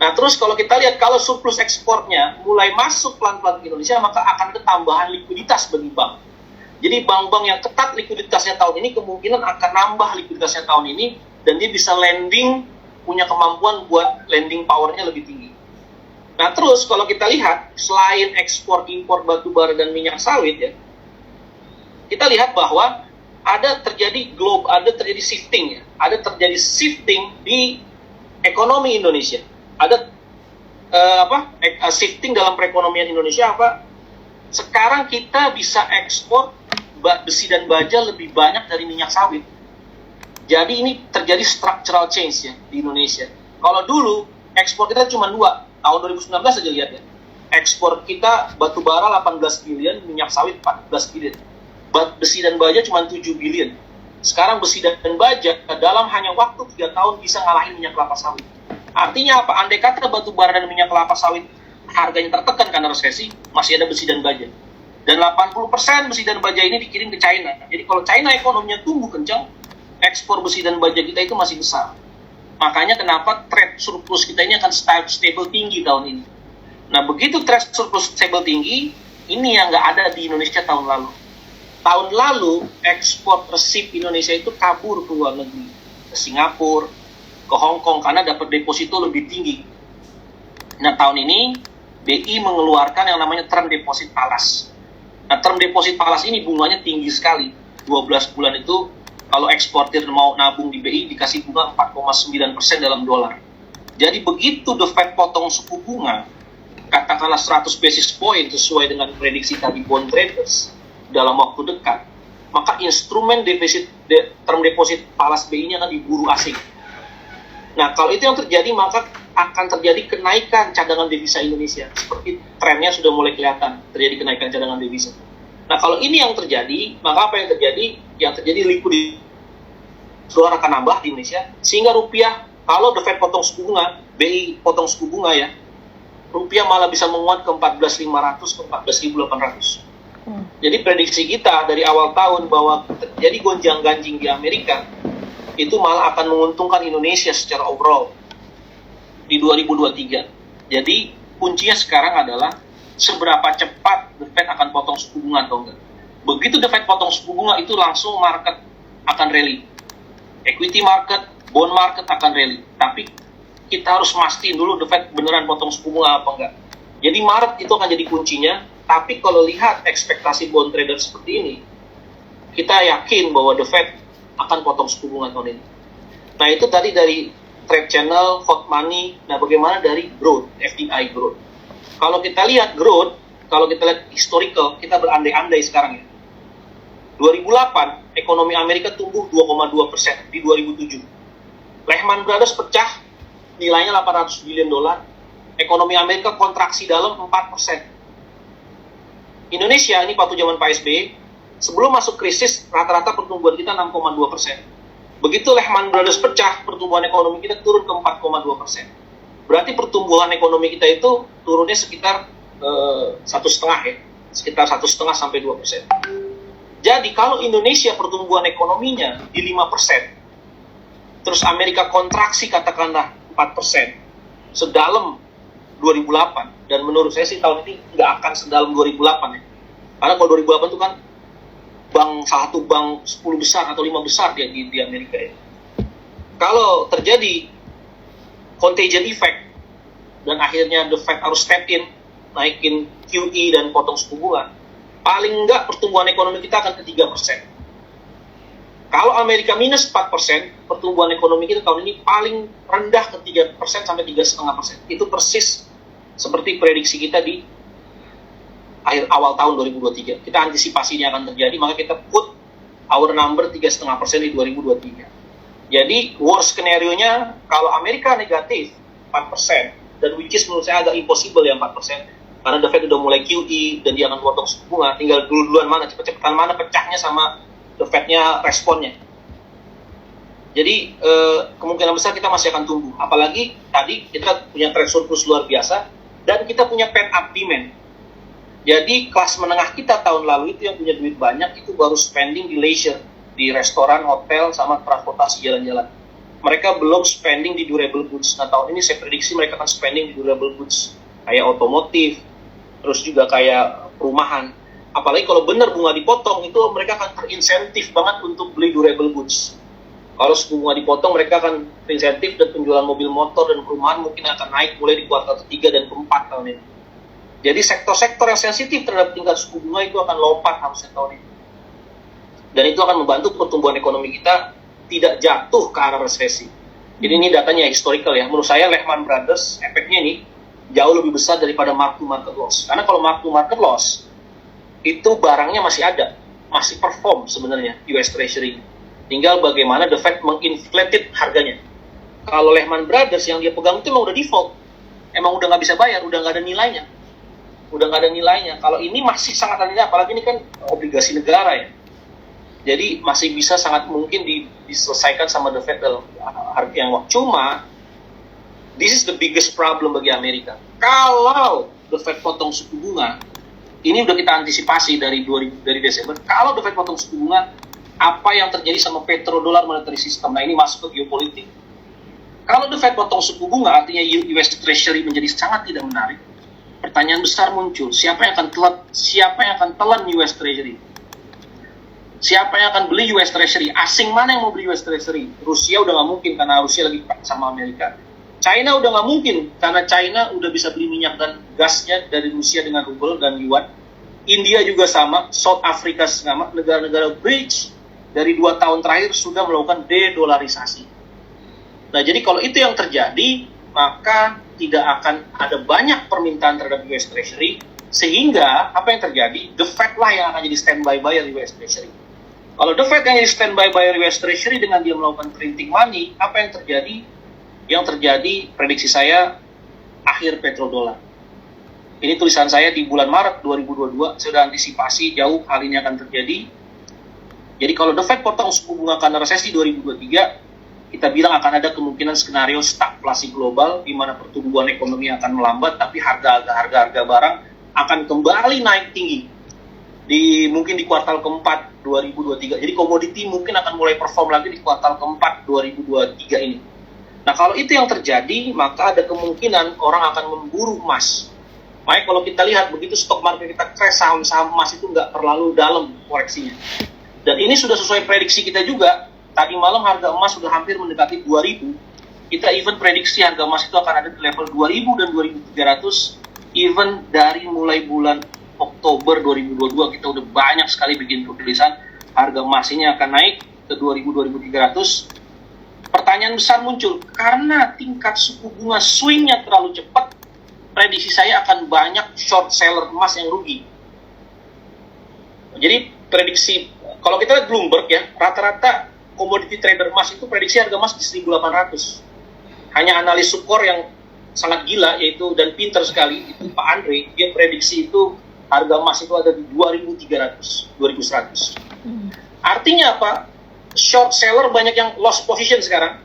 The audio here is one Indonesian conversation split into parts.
Nah, terus kalau kita lihat kalau surplus ekspornya mulai masuk pelan-pelan ke Indonesia, maka akan ada tambahan likuiditas bagi bank. Jadi bank-bank yang ketat likuiditasnya tahun ini kemungkinan akan nambah likuiditasnya tahun ini, dan dia bisa lending, punya kemampuan buat lending powernya lebih tinggi. Nah, terus kalau kita lihat selain ekspor impor batu bara dan minyak sawit ya, kita lihat bahwa ada terjadi shifting ya, ada terjadi shifting di ekonomi Indonesia. Ada shifting dalam perekonomian Indonesia apa? Sekarang kita bisa ekspor besi dan baja lebih banyak dari minyak sawit. Jadi ini terjadi structural change ya di Indonesia. Kalau dulu ekspor kita cuma 2, tahun 2019 aja lihat ya. Ekspor kita batu bara 18 billion, minyak sawit 14 billion. Besi dan baja cuma 7 billion. Sekarang besi dan baja dalam hanya waktu 3 tahun bisa ngalahin minyak kelapa sawit. Artinya apa? Andai kata batu bara dan minyak kelapa sawit harganya tertekan karena resesi, masih ada besi dan baja. Dan 80% besi dan baja ini dikirim ke China. Jadi kalau China ekonominya tumbuh kencang, ekspor besi dan baja kita itu masih besar. Makanya kenapa trade surplus kita ini akan stable tinggi tahun ini. Nah, begitu trade surplus stable tinggi, ini yang nggak ada di Indonesia tahun lalu. Tahun lalu, ekspor resip Indonesia itu kabur ke luar negeri. Ke Singapura, ke Hong Kong, karena dapat deposito lebih tinggi. Nah, tahun ini, BI mengeluarkan yang namanya term deposit falas. Nah, term deposit falas ini bunganya tinggi sekali. 12 bulan itu, kalau eksportir mau nabung di BI, dikasih bunga 4,9% dalam dolar. Jadi begitu The Fed potong suku bunga, katakanlah 100 basis point sesuai dengan prediksi tadi bond traders dalam waktu dekat, maka instrumen term deposit falas BI-nya akan diburu asing. Nah, kalau itu yang terjadi, maka akan terjadi kenaikan cadangan devisa Indonesia. Seperti trennya sudah mulai kelihatan, terjadi kenaikan cadangan devisa. Nah, kalau ini yang terjadi, maka apa yang terjadi? Yang terjadi likuiditas dolar akan nambah di Indonesia, sehingga rupiah, kalau The Fed potong suku bunga, BI potong suku bunga ya, rupiah malah bisa menguat ke 14.500 ke 14.800. Jadi prediksi kita dari awal tahun bahwa terjadi gonjang-ganjing di Amerika, itu malah akan menguntungkan Indonesia secara overall di 2023. Jadi kuncinya sekarang adalah seberapa cepat The Fed akan potong suku bunga atau enggak. Begitu The Fed potong suku bunga, itu langsung market akan rally. Equity market, bond market akan rally. Tapi kita harus mastiin dulu The Fed beneran potong suku bunga apa enggak. Jadi Maret itu akan jadi kuncinya. Tapi kalau lihat ekspektasi bond trader seperti ini, kita yakin bahwa The Fed akan potong suku bunga tahun ini. Nah, itu tadi dari trade channel, hot money. Nah, bagaimana dari growth, FDI growth? Kalau kita lihat growth, kalau kita lihat historical, kita berandai-andai sekarang ya. 2008, ekonomi Amerika tumbuh 2,2% di 2007. Lehman Brothers pecah, nilainya 800 billion dolar. Ekonomi Amerika kontraksi dalam 4%. Indonesia, ini waktu zaman Pak SBY, sebelum masuk krisis, rata-rata pertumbuhan kita 6,2%. Begitu Lehman Brothers pecah, pertumbuhan ekonomi kita turun ke 4,2%. Berarti pertumbuhan ekonomi kita itu turunnya sekitar 1,5 ya, sekitar 1,5 sampai 2%. Jadi kalau Indonesia pertumbuhan ekonominya di 5%, terus Amerika kontraksi katakanlah 4%, sedalam 2008, dan menurut saya sih tahun ini nggak akan sedalam 2008 ya. Karena kalau 2008 itu kan salah satu bank 10 besar atau 5 besar di Amerika ya. Kalau terjadi contagion effect dan akhirnya The Fed harus step in, naikin QE dan potong suku bunga, paling enggak pertumbuhan ekonomi kita akan ke 3%. Kalau Amerika minus 4%, pertumbuhan ekonomi kita tahun ini paling rendah ke 3% sampai 3,5%. Itu persis seperti prediksi kita di awal tahun 2023. Kita antisipasi ini akan terjadi, maka kita put our number 3,5% di 2023. Jadi worst skenario-nya kalau Amerika negatif 4%, dan which is menurut saya agak impossible ya 4%, karena The Fed udah mulai QE dan dia akan potong suku bunga, tinggal duluan mana, cepet-cepetan mana pecahnya sama The Fed-nya responnya. Jadi kemungkinan besar kita masih akan tumbuh. Apalagi tadi kita punya trade surplus luar biasa dan kita punya pent-up demand. Jadi kelas menengah kita tahun lalu itu yang punya duit banyak itu baru spending di leisure, di restoran, hotel, sama transportasi jalan-jalan. mereka belum spending di durable goods. Nah, tahun ini saya prediksi mereka akan spending di durable goods, kayak otomotif, terus juga kayak perumahan. Apalagi kalau benar bunga dipotong, itu mereka akan terinsentif banget untuk beli durable goods. Kalau suku bunga dipotong, mereka akan terinsentif, dan penjualan mobil motor dan perumahan mungkin akan naik mulai di kuartal ketiga dan keempat tahun ini. Jadi sektor-sektor yang sensitif terhadap tingkat suku bunga itu akan lompat harusnya tahun ini. Dan itu akan membantu pertumbuhan ekonomi kita tidak jatuh ke arah resesi. Jadi ini datanya historical ya. Menurut saya Lehman Brothers efeknya ini jauh lebih besar daripada mark to market loss. Karena kalau mark to market loss itu barangnya masih ada, masih perform sebenarnya US Treasury. Tinggal bagaimana the Fed menginflated harganya. Kalau Lehman Brothers yang dia pegang itu emang udah default, emang udah nggak bisa bayar, udah nggak ada nilainya, Kalau ini masih sangat ada nilai, apalagi ini kan obligasi negara ya. Jadi masih bisa sangat mungkin diselesaikan sama the Fed dalam harga yang waktu. Cuma, this is the biggest problem bagi Amerika. Kalau the Fed potong suku bunga, ini udah kita antisipasi dari Desember. Kalau the Fed potong suku bunga, apa yang terjadi sama petrodollar monetary system? Nah, ini masuk ke geopolitik. Kalau the Fed potong suku bunga, artinya US Treasury menjadi sangat tidak menarik. Pertanyaan besar muncul, siapa yang akan telan US Treasury? Siapa yang akan beli US Treasury? Asing mana yang mau beli US Treasury? Rusia udah nggak mungkin karena Rusia lagi sama Amerika. China udah nggak mungkin karena China udah bisa beli minyak dan gasnya dari Rusia dengan rubel dan yuan. India juga sama, South Africa sama, negara-negara BRICS dari 2 tahun terakhir sudah melakukan de-dolarisasi. Nah, jadi kalau itu yang terjadi, maka tidak akan ada banyak permintaan terhadap US Treasury, sehingga apa yang terjadi? The Fed lah yang akan jadi standby buyer US Treasury. Kalau the Fed yang jadi standby buyer US Treasury dengan dia melakukan printing money, apa yang terjadi? Yang terjadi, prediksi saya, akhir petrodollar. Ini tulisan saya di bulan Maret 2022, saya sudah antisipasi jauh hal ini akan terjadi. Jadi kalau the Fed potong suku bunga karena resesi 2023, kita bilang akan ada kemungkinan skenario stagflasi global, di mana pertumbuhan ekonomi akan melambat, tapi harga barang akan kembali naik tinggi. Mungkin di kuartal keempat 2023. Jadi komoditi mungkin akan mulai perform lagi di kuartal keempat 2023 ini. Nah, kalau itu yang terjadi, maka ada kemungkinan orang akan memburu emas. Makanya kalau kita lihat begitu stok market kita crash, saham-saham emas itu nggak terlalu dalam koreksinya. Dan ini sudah sesuai prediksi kita juga. Tadi malam harga emas sudah hampir mendekati 2.000. Kita even prediksi harga emas itu akan ada di level 2.000 dan 2.300. Even dari mulai bulan Oktober 2022 kita udah banyak sekali bikin tulisan harga emas ini akan naik ke 2.000-2.300. Pertanyaan besar muncul, karena tingkat suku bunga swingnya terlalu cepat, prediksi saya akan banyak short seller emas yang rugi. Jadi prediksi, kalau kita lihat Bloomberg ya, rata-rata commodity trader emas itu prediksi harga emas di 1.800. Hanya analis Sukor yang sangat gila yaitu dan pintar sekali, itu Pak Andre, dia prediksi itu harga emas itu ada di 2.300, 2.100. Artinya apa? Short seller banyak yang lost position sekarang.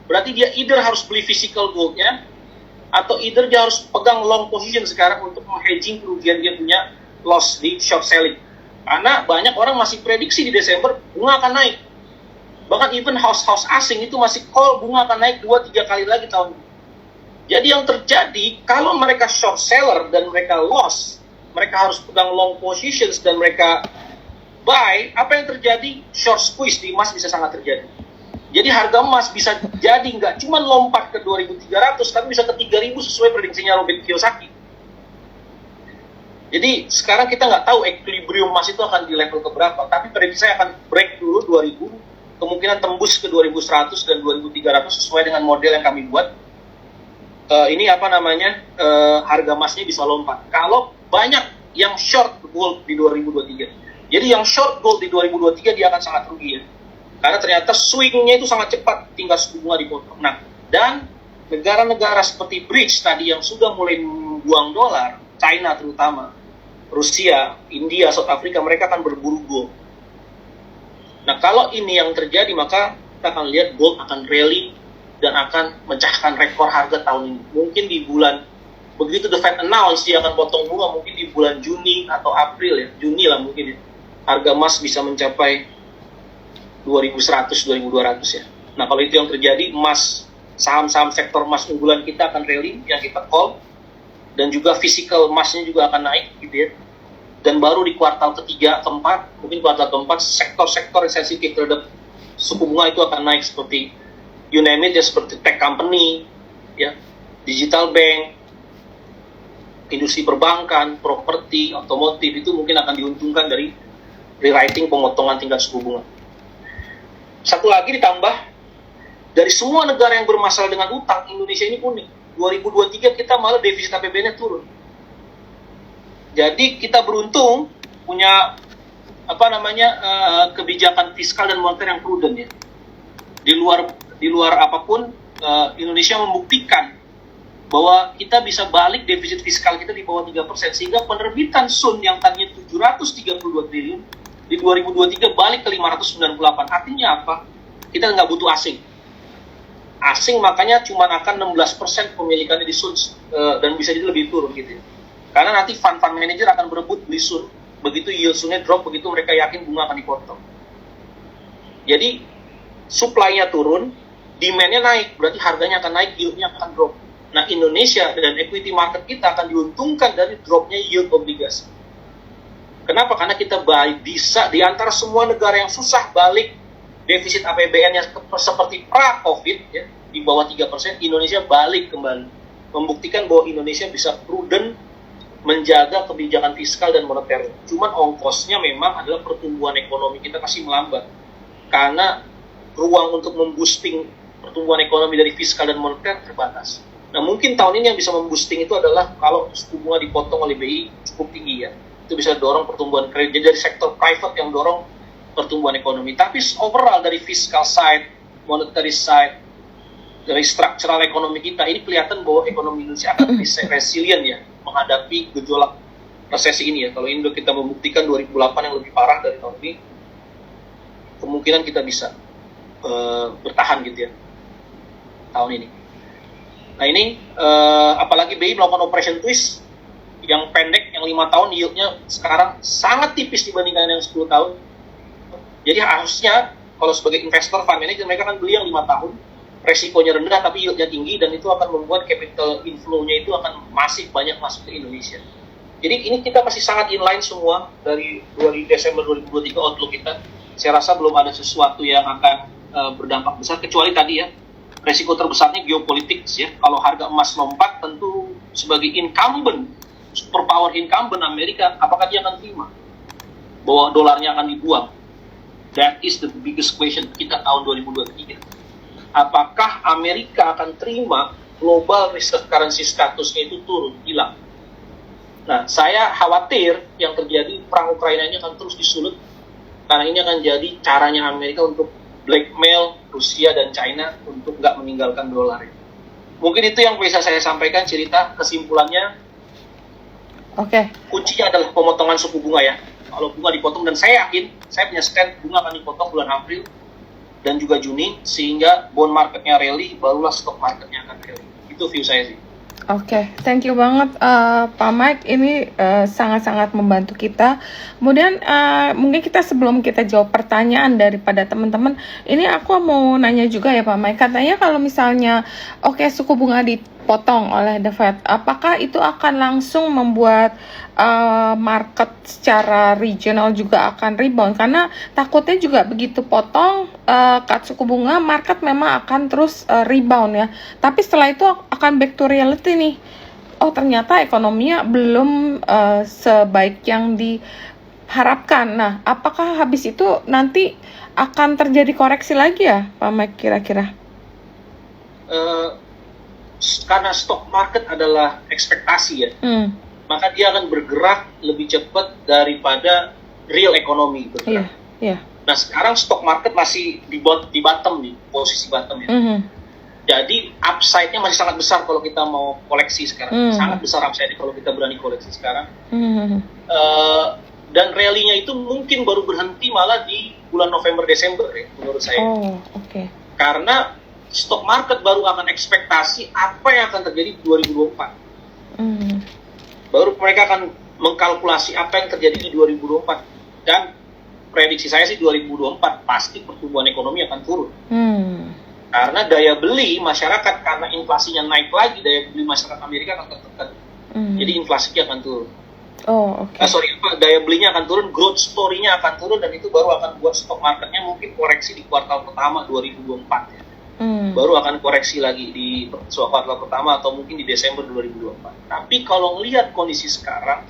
Berarti dia either harus beli physical gold-nya, atau either dia harus pegang long position sekarang untuk menghedging kerugian dia punya loss di short selling. Karena banyak orang masih prediksi di Desember bunga akan naik. Bahkan even house-house asing itu masih call bunga akan naik 2-3 kali lagi tahun ini. Jadi yang terjadi, kalau mereka short seller dan mereka loss, mereka harus pegang long positions dan mereka buy, apa yang terjadi? Short squeeze di emas bisa sangat terjadi. Jadi harga emas bisa jadi nggak cuma lompat ke 2.300, tapi bisa ke 3.000 sesuai prediksinya Robert Kiyosaki. Jadi sekarang kita nggak tahu equilibrium emas itu akan di level ke berapa, tapi prediksi saya akan break dulu 2.000, kemungkinan tembus ke 2.100 dan 2.300 sesuai dengan model yang kami buat. Harga emasnya bisa lompat. Kalau banyak yang short gold di 2023. Jadi yang short gold di 2023 dia akan sangat rugi ya. Karena ternyata swing-nya itu sangat cepat, tinggal suku bunga dipotong. Nah, dan negara-negara seperti BRICS tadi yang sudah mulai membuang dolar, China terutama, Rusia, India, South Africa, mereka akan berburu gold. Nah, kalau ini yang terjadi, maka kita akan lihat gold akan rally dan akan mencahkan rekor harga tahun ini. Mungkin di bulan, begitu the Fed announce dia akan potong bunga, mungkin di bulan Juni atau April ya, Juni lah mungkin ya, harga emas bisa mencapai 2.100, 2.200 ya. Nah, kalau itu yang terjadi, emas, saham-saham sektor emas unggulan kita akan rally, yang kita call, dan juga physical emasnya juga akan naik, gitu ya. Dan baru di kuartal ketiga, keempat, mungkin kuartal keempat, sektor-sektor yang sensitif terhadap suku bunga itu akan naik, seperti you name it, ya, seperti tech company, ya, digital bank, industri perbankan, properti, otomotif, itu mungkin akan diuntungkan dari rewriting pemotongan tingkat suku bunga. Satu lagi ditambah, dari semua negara yang bermasalah dengan utang, Indonesia ini unik. 2023 kita malah defisit APBN-nya turun. Jadi kita beruntung punya kebijakan fiskal dan moneter yang prudent, ya. Di luar apapun, Indonesia membuktikan bahwa kita bisa balik defisit fiskal kita di bawah 3%, sehingga penerbitan SUN yang tadinya 732 triliun di 2023 balik ke 598. Artinya apa? Kita nggak butuh asing. Asing makanya cuma akan 16% pemilikannya di SUN, dan bisa jadi lebih turun, gitu ya. Karena nanti fund manager akan berebut beli SUN, begitu yield SUN-nya drop, begitu mereka yakin bunga akan dipotong. Jadi supply-nya turun, demand-nya naik, berarti harganya akan naik, yield-nya akan drop. Nah, Indonesia dan equity market kita akan diuntungkan dari dropnya yield obligasi. Kenapa? Karena kita bisa di antara semua negara yang susah balik defisit APBN-nya seperti pra-COVID, ya, di bawah 3%, Indonesia balik kembali. Membuktikan bahwa Indonesia bisa prudent menjaga kebijakan fiskal dan moneter. Cuman ongkosnya memang adalah pertumbuhan ekonomi kita masih melambat. Karena ruang untuk memboosting pertumbuhan ekonomi dari fiskal dan moneter terbatas. Nah, mungkin tahun ini yang bisa memboosting itu adalah kalau suku bunga dipotong oleh BI cukup tinggi, ya. Itu bisa dorong pertumbuhan kredit. Jadi dari sektor private yang dorong pertumbuhan ekonomi. Tapi overall dari fiscal side, monetary side, dari structural ekonomi kita, ini kelihatan bahwa ekonomi Indonesia akan bisa resilient, ya, menghadapi gejolak resesi ini, ya. Kalau Indo kita membuktikan 2008 yang lebih parah dari tahun ini, kemungkinan kita bisa bertahan, gitu ya, tahun ini. Nah, ini apalagi BI melakukan operation twist yang pendek, yang 5 tahun, yieldnya sekarang sangat tipis dibandingkan yang 10 tahun. Jadi harusnya kalau sebagai investor fund manager, mereka akan beli yang 5 tahun, resikonya rendah tapi yieldnya tinggi, dan itu akan membuat capital inflow-nya itu akan masih banyak masuk ke Indonesia. Jadi ini kita masih sangat inline semua dari Desember 2023 outlook kita. Saya rasa belum ada sesuatu yang akan berdampak besar, kecuali tadi, ya, resiko terbesarnya geopolitik, ya. Kalau harga emas lompat, tentu sebagai incumbent, superpower incumbent Amerika, apakah dia akan terima bahwa dolarnya akan dibuang? That is the biggest question kita tahun 2023. Apakah Amerika akan terima global reserve currency statusnya itu turun, hilang? Nah, saya khawatir yang terjadi perang Ukraina ini akan terus disulut, karena ini akan jadi caranya Amerika untuk blackmail Rusia dan China untuk nggak meninggalkan dolar. Mungkin itu yang bisa saya sampaikan cerita kesimpulannya. Oke. Kuncinya adalah pemotongan suku bunga, ya. Kalau bunga dipotong, dan saya yakin, saya punya stand bunga akan dipotong bulan April dan juga Juni, sehingga bond marketnya rally, barulah stock marketnya akan rally. Itu view saya sih. Oke, thank you banget Pak Mike, ini sangat-sangat membantu kita. Kemudian mungkin kita sebelum kita jawab pertanyaan daripada teman-teman, ini aku mau nanya juga ya Pak Mike, katanya kalau misalnya suku bunga dipotong oleh The Fed, apakah itu akan langsung membuat market secara regional juga akan rebound? Karena takutnya juga begitu potong cut suku bunga, market memang akan terus rebound, ya. Tapi setelah itu akan back to reality nih. Oh, ternyata ekonominya belum sebaik yang diharapkan. Nah, apakah habis itu nanti akan terjadi koreksi lagi ya, Pak Mike, kira-kira? Karena stock market adalah ekspektasi, ya. Maka dia akan bergerak lebih cepat daripada real ekonomi bergerak. Yeah. Nah, sekarang stock market masih di bottom, di posisi bottom, ya. Jadi upside-nya masih sangat besar kalau kita mau koleksi sekarang. Sangat besar upside-nya kalau kita berani koleksi sekarang. Dan rally-nya itu mungkin baru berhenti malah di bulan November-Desember, ya, menurut saya. Karena stock market baru akan ekspektasi apa yang akan terjadi di 2024. Baru mereka akan mengkalkulasi apa yang terjadi di 2024. Dan prediksi saya sih 2024 pasti pertumbuhan ekonomi akan turun. Karena daya beli masyarakat, karena inflasinya naik lagi, daya beli masyarakat Amerika akan tertekan. Jadi inflasinya akan turun. Oh, oke. Daya belinya akan turun, growth story-nya akan turun, dan itu baru akan buat stock marketnya mungkin koreksi di kuartal pertama 2024 ya. Baru akan koreksi lagi di kuartal pertama atau mungkin di Desember 2024. Tapi kalau ngelihat kondisi sekarang,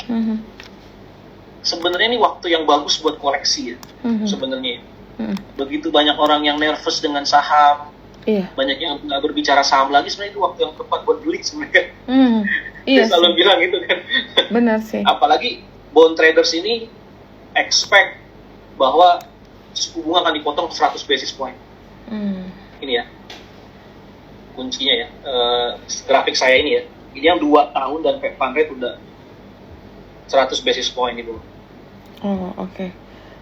sebenarnya ini waktu yang bagus buat koreksi ya. Sebenarnya begitu banyak orang yang nervous dengan saham, banyak yang nggak berbicara saham lagi, sebenarnya itu waktu yang tepat buat beli sebenarnya. Iya Saya selalu bilang itu kan. Benar sih. Apalagi bond traders ini expect bahwa suku bunga akan dipotong 100 basis point. Ini ya kuncinya ya, grafik saya ini ya. Ini yang 2 tahun dan Fed Fund Rate udah 100 basis point itu. Oh, oke.